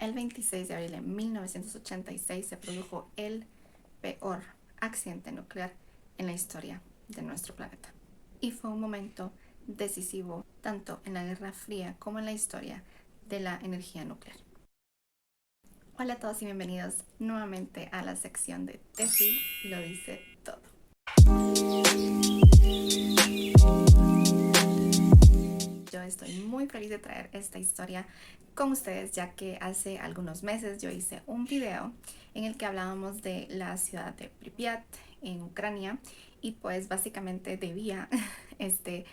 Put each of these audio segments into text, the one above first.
El 26 de abril de 1986 se produjo el peor accidente nuclear en la historia de nuestro planeta. Y fue un momento decisivo tanto en la Guerra Fría como en la historia de la energía nuclear. Hola a todos y bienvenidos nuevamente a la sección de Tefi lo dice todo. Yo estoy muy feliz de traer esta historia con ustedes, ya que hace algunos meses yo hice un video en el que hablábamos de la ciudad de Pripyat en Ucrania, y pues básicamente debía este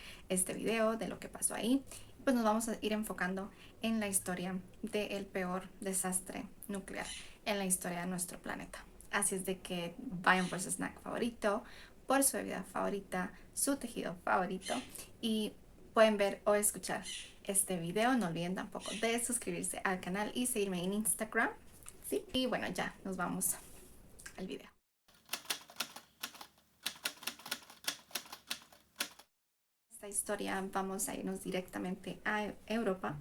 video de lo que pasó ahí. Pues nos vamos a ir enfocando en la historia del peor desastre nuclear en la historia de nuestro planeta. Así es de que vayan por su snack favorito, por su bebida favorita, su tejido favorito, y pueden ver o escuchar este video. No olviden tampoco de suscribirse al canal y seguirme en Instagram, ¿sí? Y bueno, ya nos vamos al video. Esta historia vamos a irnos directamente a Europa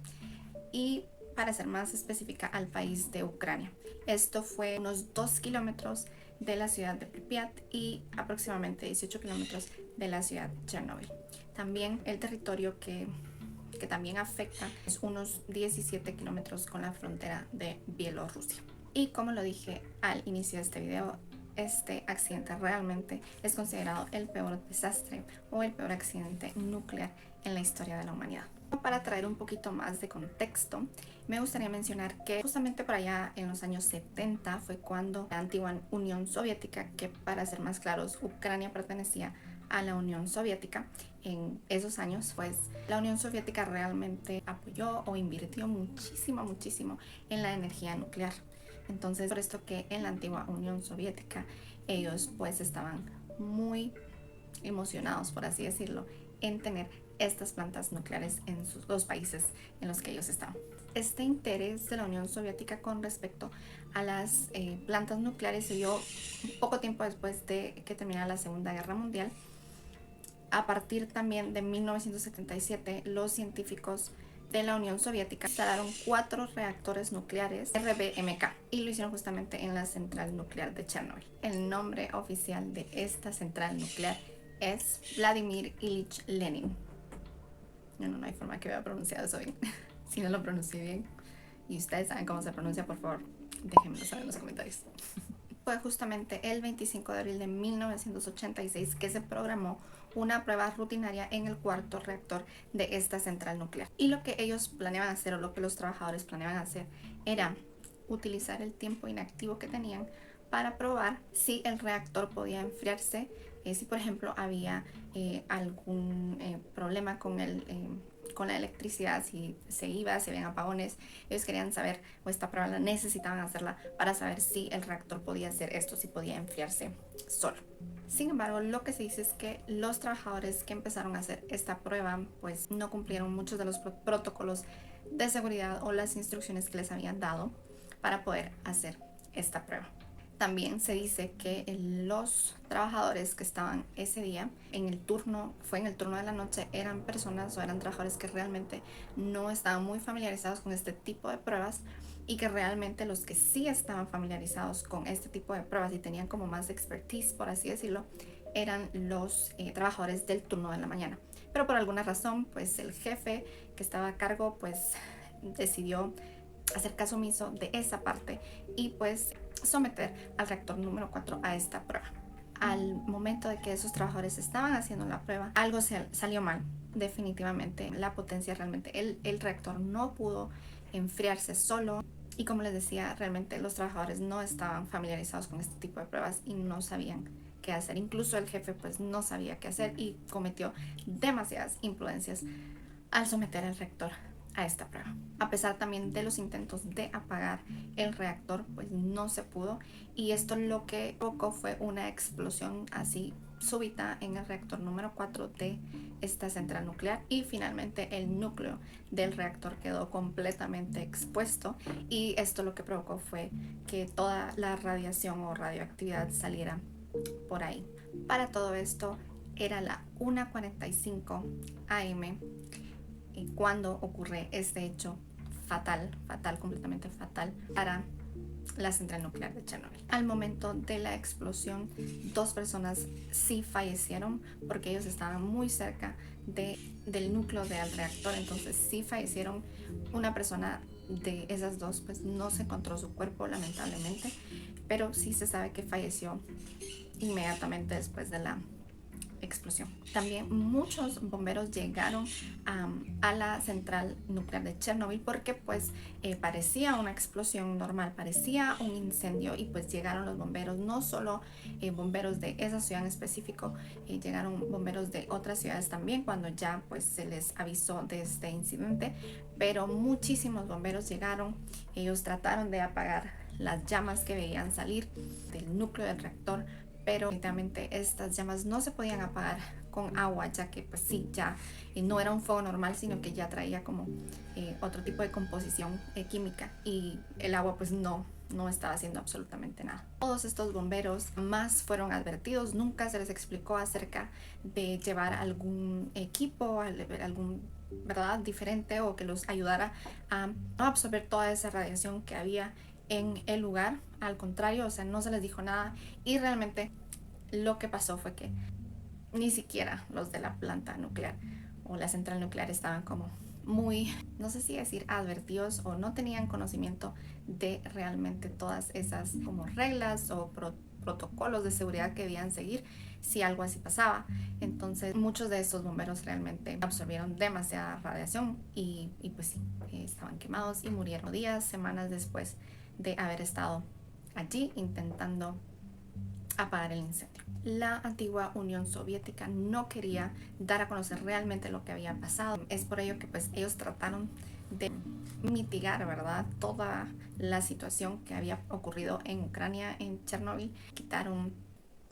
y, para ser más específica, al país de Ucrania. Esto fue unos 2 kilómetros de la ciudad de Pripyat y aproximadamente 18 kilómetros de la ciudad de Chernobyl. También el territorio que también afecta es unos 17 kilómetros con la frontera de Bielorrusia. Y como lo dije al inicio de este video, este accidente realmente es considerado el peor desastre o el peor accidente nuclear en la historia de la humanidad. Para traer un poquito más de contexto, me gustaría mencionar que justamente por allá en los años 70 fue cuando la antigua Unión Soviética, que para ser más claros, Ucrania pertenecía a la Unión Soviética, en esos años pues la Unión Soviética realmente apoyó o invirtió muchísimo en la energía nuclear. Entonces, por esto que en la antigua Unión Soviética ellos pues estaban muy emocionados, por así decirlo, en tener estas plantas nucleares en los países en los que ellos estaban. Este interés de la Unión Soviética con respecto a las plantas nucleares se dio un poco tiempo después de que terminara la Segunda Guerra Mundial. A partir también de 1977, los científicos de la Unión Soviética instalaron 4 reactores nucleares RBMK y lo hicieron justamente en la central nuclear de Chernobyl. El nombre oficial de esta central nuclear es Vladimir Ilich Lenin. No hay forma que voy a pronunciar eso bien. Si no lo pronuncié bien y ustedes saben cómo se pronuncia, por favor, déjenmelo saber en los comentarios. Fue justamente el 25 de abril de 1986 que se programó una prueba rutinaria en el cuarto reactor de esta central nuclear. Y lo que ellos planeaban hacer, o lo que los trabajadores planeaban hacer, era utilizar el tiempo inactivo que tenían para probar si el reactor podía enfriarse, si por ejemplo había algún problema con la electricidad, si se habían apagones. Ellos querían saber, o esta prueba la necesitaban hacerla para saber si el reactor podía hacer esto, si podía enfriarse solo. Sin embargo, lo que se dice es que los trabajadores que empezaron a hacer esta prueba pues no cumplieron muchos de los protocolos de seguridad o las instrucciones que les habían dado para poder hacer esta prueba. También se dice que los trabajadores que estaban ese día en el turno de la noche, eran personas o eran trabajadores que realmente no estaban muy familiarizados con este tipo de pruebas, y que realmente los que sí estaban familiarizados con este tipo de pruebas y tenían como más expertise, por así decirlo, eran los trabajadores del turno de la mañana. Pero por alguna razón, pues el jefe que estaba a cargo pues decidió hacer caso omiso de esa parte y pues someter al reactor número 4 a esta prueba. Al momento de que esos trabajadores estaban haciendo la prueba, algo salió mal. Definitivamente la potencia, realmente el reactor no pudo enfriarse solo, y como les decía, realmente los trabajadores no estaban familiarizados con este tipo de pruebas y no sabían qué hacer. Incluso el jefe pues no sabía qué hacer y cometió demasiadas imprudencias al someter el reactor a esta prueba. A pesar también de los intentos de apagar el reactor, pues no se pudo, y esto lo que provocó fue una explosión así súbita en el reactor número 4 de esta central nuclear, y finalmente el núcleo del reactor quedó completamente expuesto, y esto lo que provocó fue que toda la radiación o radioactividad saliera por ahí. Para todo esto era la 1:45 am cuando ocurre este hecho fatal, fatal, completamente fatal para la central nuclear de Chernobyl. Al momento de la explosión, 2 personas sí fallecieron porque ellos estaban muy cerca del núcleo del reactor, entonces sí fallecieron. Una persona de esas 2 pues no se encontró su cuerpo, lamentablemente, pero sí se sabe que falleció inmediatamente después de la explosión. También muchos bomberos llegaron a la central nuclear de Chernobyl porque pues parecía una explosión normal, parecía un incendio, y pues llegaron los bomberos, no solo bomberos de esa ciudad en específico, llegaron bomberos de otras ciudades también cuando ya pues se les avisó de este incidente, pero muchísimos bomberos llegaron. Ellos trataron de apagar las llamas que veían salir del núcleo del reactor, pero definitivamente estas llamas no se podían apagar con agua, ya que pues sí, ya no era un fuego normal, sino que ya traía como otro tipo de composición química, y el agua pues no estaba haciendo absolutamente nada. Todos estos bomberos más fueron advertidos, nunca se les explicó acerca de llevar algún equipo, algún diferente, o que los ayudara a no absorber toda esa radiación que había en el lugar. Al contrario, o sea, no se les dijo nada, y realmente lo que pasó fue que ni siquiera los de la planta nuclear o la central nuclear estaban como muy, no sé si decir advertidos, o no tenían conocimiento de realmente todas esas como reglas o protocolos de seguridad que debían seguir si algo así pasaba. Entonces muchos de estos bomberos realmente absorbieron demasiada radiación y pues sí, estaban quemados y murieron días, semanas después de haber estado allí intentando apagar el incendio. La antigua Unión Soviética no quería dar a conocer realmente lo que había pasado. Es por ello que pues ellos trataron de mitigar, ¿verdad?, toda la situación que había ocurrido en Ucrania, en Chernobyl. Quitaron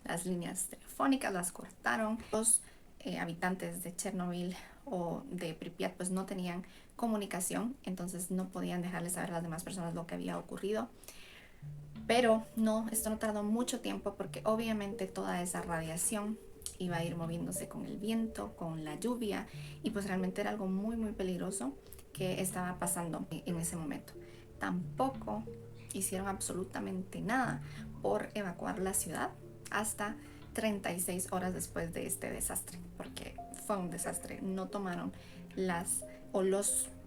las líneas telefónicas, las cortaron. Los habitantes de Chernobyl o de Pripyat pues no tenían comunicación, entonces no podían dejarles saber a las demás personas lo que había ocurrido. Pero no, esto no tardó mucho tiempo, porque obviamente toda esa radiación iba a ir moviéndose con el viento, con la lluvia, y pues realmente era algo muy muy peligroso que estaba pasando en ese momento. Tampoco hicieron absolutamente nada por evacuar la ciudad hasta 36 horas después de este desastre, porque fue un desastre. No tomaron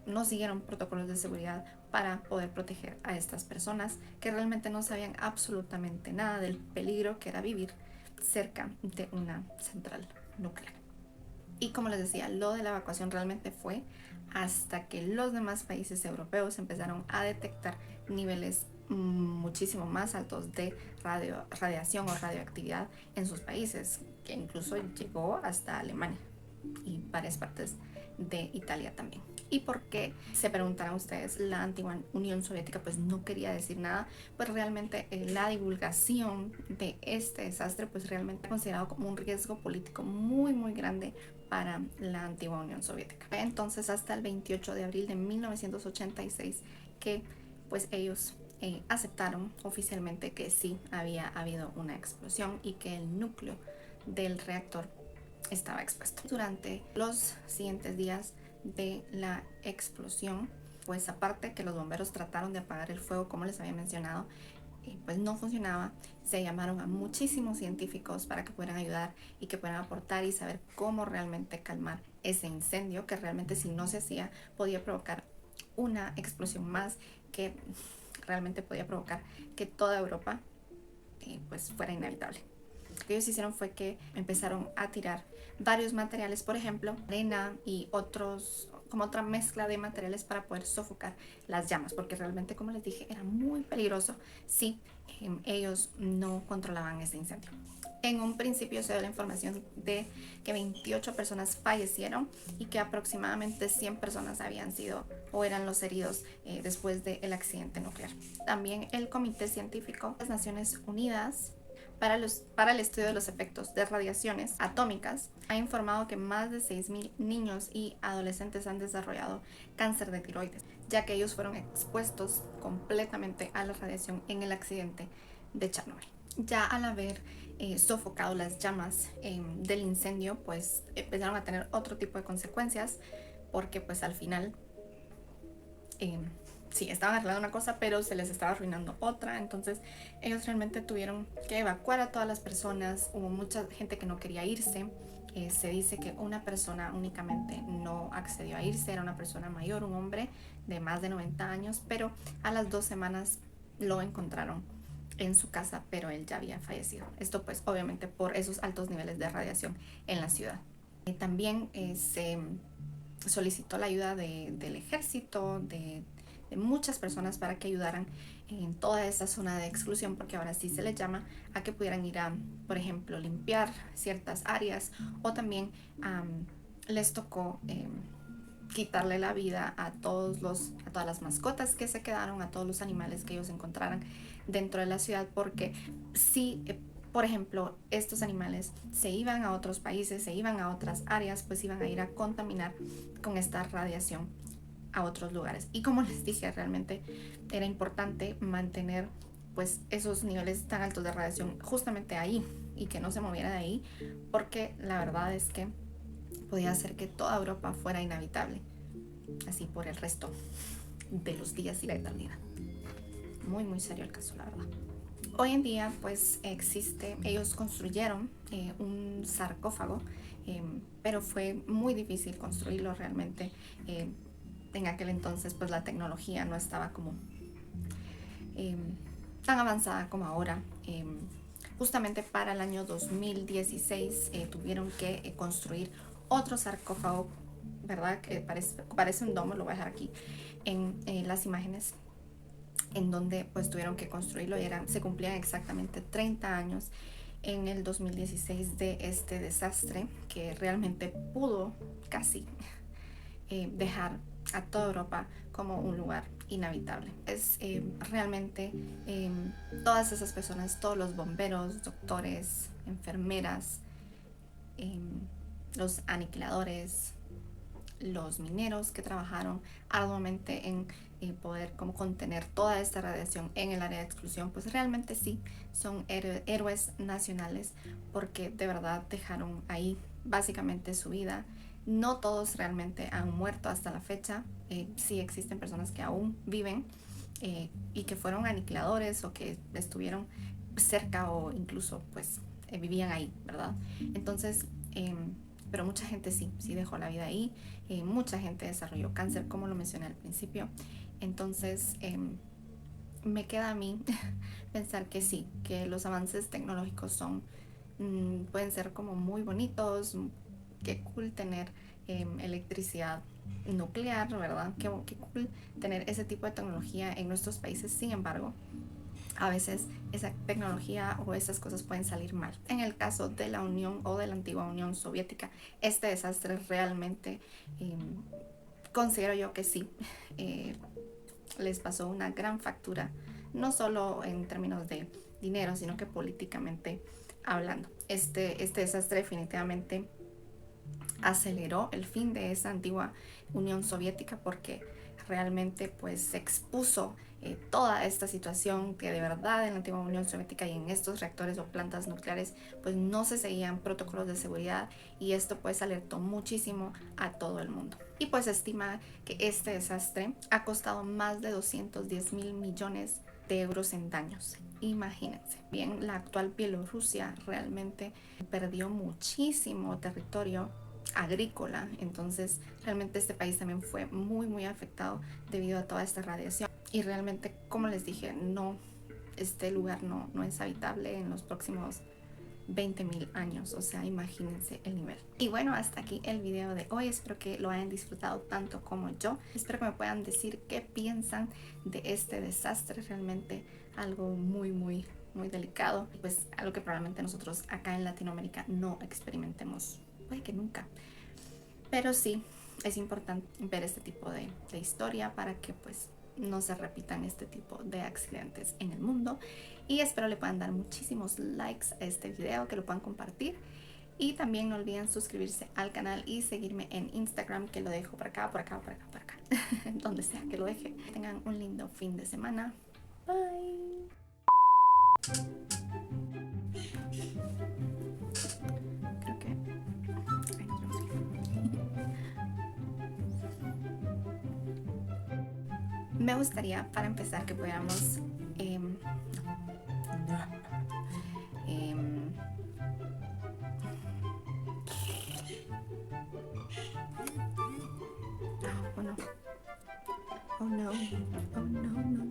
no siguieron protocolos de seguridad para poder proteger a estas personas que realmente no sabían absolutamente nada del peligro que era vivir cerca de una central nuclear. Y como les decía, lo de la evacuación realmente fue hasta que los demás países europeos empezaron a detectar niveles muchísimo más altos de radiación o radioactividad en sus países, que incluso llegó hasta Alemania y varias partes de Italia también. ¿Y por qué? Se preguntarán ustedes, la antigua Unión Soviética pues no quería decir nada. Pues realmente la divulgación de este desastre pues realmente considerado como un riesgo político muy muy grande para la antigua Unión Soviética. Entonces hasta el 28 de abril de 1986 que pues ellos aceptaron oficialmente que sí había habido una explosión y que el núcleo del reactor estaba expuesto. Durante los siguientes días de la explosión, pues aparte que los bomberos trataron de apagar el fuego, como les había mencionado, pues no funcionaba. Se llamaron a muchísimos científicos para que pudieran ayudar y que pudieran aportar y saber cómo realmente calmar ese incendio, que realmente si no se hacía podía provocar una explosión más, que realmente podía provocar que toda Europa pues fuera inhabitable. Lo que ellos hicieron fue que empezaron a tirar varios materiales, por ejemplo, arena y como otra mezcla de materiales para poder sofocar las llamas, porque realmente, como les dije, era muy peligroso si ellos no controlaban ese incendio. En un principio se dio la información de que 28 personas fallecieron y que aproximadamente 100 personas habían sido o eran los heridos después del accidente nuclear. También el Comité Científico de las Naciones Unidas para el estudio de los efectos de radiaciones atómicas ha informado que más de 6.000 niños y adolescentes han desarrollado cáncer de tiroides, ya que ellos fueron expuestos completamente a la radiación en el accidente de Chernobyl. Ya al haber sofocado las llamas del incendio, pues empezaron a tener otro tipo de consecuencias, porque pues al final sí, estaban arreglando una cosa, pero se les estaba arruinando otra. Entonces ellos realmente tuvieron que evacuar a todas las personas. Hubo mucha gente que no quería irse. Se dice que una persona únicamente no accedió a irse, era una persona mayor, un hombre de más de 90 años, pero a las 2 semanas lo encontraron en su casa, pero él ya había fallecido. Esto pues obviamente por esos altos niveles de radiación en la ciudad. También se solicitó la ayuda del ejército, de muchas personas para que ayudaran en toda esta zona de exclusión, porque ahora sí se les llama a que pudieran ir a, por ejemplo, limpiar ciertas áreas, o también les tocó quitarle la vida a todas las mascotas que se quedaron, a todos los animales que ellos encontraran dentro de la ciudad, porque si por ejemplo, estos animales se iban a otros países, se iban a otras áreas, pues iban a ir a contaminar con esta radiación a otros lugares. Y como les dije, realmente era importante mantener pues esos niveles tan altos de radiación justamente ahí y que no se moviera de ahí, porque la verdad es que podía hacer que toda Europa fuera inhabitable, así por el resto de los días y la eternidad. Muy, muy serio el caso, la verdad. Hoy en día pues existe, ellos construyeron un sarcófago, pero fue muy difícil construirlo realmente. En aquel entonces pues la tecnología no estaba como eh, tan avanzada como ahora. Justamente para el año 2016 tuvieron que construir otro sarcófago, ¿verdad? Que parece un domo, lo voy a dejar aquí en las imágenes, en donde pues tuvieron que construirlo y se cumplían exactamente 30 años en el 2016 de este desastre que realmente pudo casi dejar a toda Europa como un lugar inhabitable. Es realmente todas esas personas, todos los bomberos, doctores, enfermeras, eh, los aniquiladores, los mineros que trabajaron arduamente en poder como contener toda esta radiación en el área de exclusión, pues realmente sí son héroes nacionales, porque de verdad dejaron ahí básicamente su vida. No todos realmente han muerto hasta la fecha. Sí existen personas que aún viven y que fueron aniquiladores o que estuvieron cerca o incluso pues vivían ahí, ¿verdad? Entonces pero mucha gente sí dejó la vida ahí. Mucha gente desarrolló cáncer, como lo mencioné al principio. Entonces me queda a mí pensar que sí, que los avances tecnológicos pueden ser como muy bonitos. Qué cool tener electricidad nuclear, ¿verdad? Qué cool tener ese tipo de tecnología en nuestros países. Sin embargo, a veces esa tecnología o esas cosas pueden salir mal. En el caso de la Unión o de la antigua Unión Soviética, este desastre realmente considero yo que sí les pasó una gran factura, no solo en términos de dinero, sino que políticamente hablando. Este desastre definitivamente aceleró el fin de esa antigua Unión Soviética, porque realmente pues se expuso toda esta situación que de verdad en la antigua Unión Soviética y en estos reactores o plantas nucleares pues no se seguían protocolos de seguridad, y esto pues alertó muchísimo a todo el mundo. Y pues se estima que este desastre ha costado más de 210 mil millones de euros en daños. Imagínense. Bien, la actual Bielorrusia realmente perdió muchísimo territorio agrícola, entonces realmente este país también fue muy muy afectado debido a toda esta radiación, y realmente, como les dije, este lugar no es habitable en los próximos 20.000 años, o sea, imagínense el nivel. Y bueno, hasta aquí el video de hoy. Espero que lo hayan disfrutado tanto como yo. Espero que me puedan decir qué piensan de este desastre, realmente algo muy muy muy delicado, pues algo que probablemente nosotros acá en Latinoamérica no experimentemos, puede que nunca, pero sí es importante ver este tipo de historia para que pues no se repitan este tipo de accidentes en el mundo. Y espero le puedan dar muchísimos likes a este video, que lo puedan compartir, y también no olviden suscribirse al canal y seguirme en Instagram, que lo dejo por acá, por acá, por acá, por acá donde sea que lo deje. Tengan un lindo fin de semana. Bye. Creo que ahí nos vemos. Me gustaría, para empezar, que pudiéramos em, oh no, oh no, oh no, no,